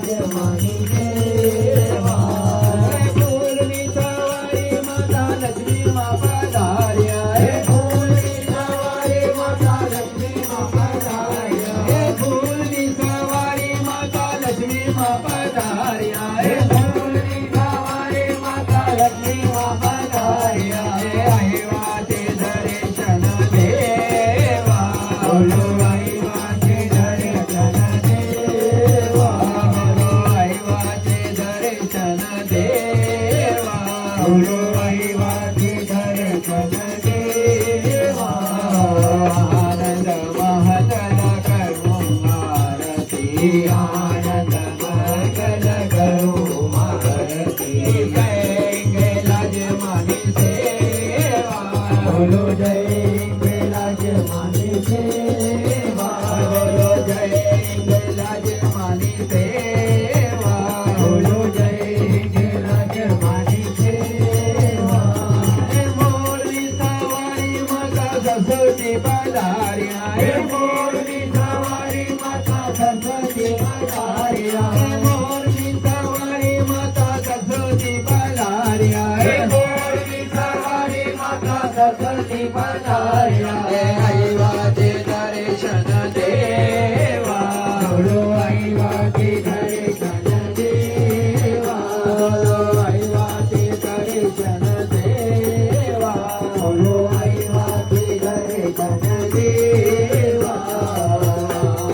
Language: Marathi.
विराजमानी देवा फुलनी सवारी माता लक्ष्मी मा पधार्या फुलनी सवारी माता लक्ष्मी मा पधार्या फुलनी सवारी माता लक्ष्मी मा पधार्या फुलनी सवारी माता लक्ष्मी मा पधार्या ऐवाचे दर्शन देवा बोलो ऐवाचे दर्शन देवा बोलो ऐवाचे दर्शन देवा बोलो ऐवाचे दर्शन देवा आनंद महल करू आरती आनंद मंगल करो महारती लाजमानी सेवा बोलो जय विराजमानी देवा बोलो जय लाजमानी सेवा बोलो जय विराजमानी देवा मोरनी सवारी माता ससुटी पधार्या बोलो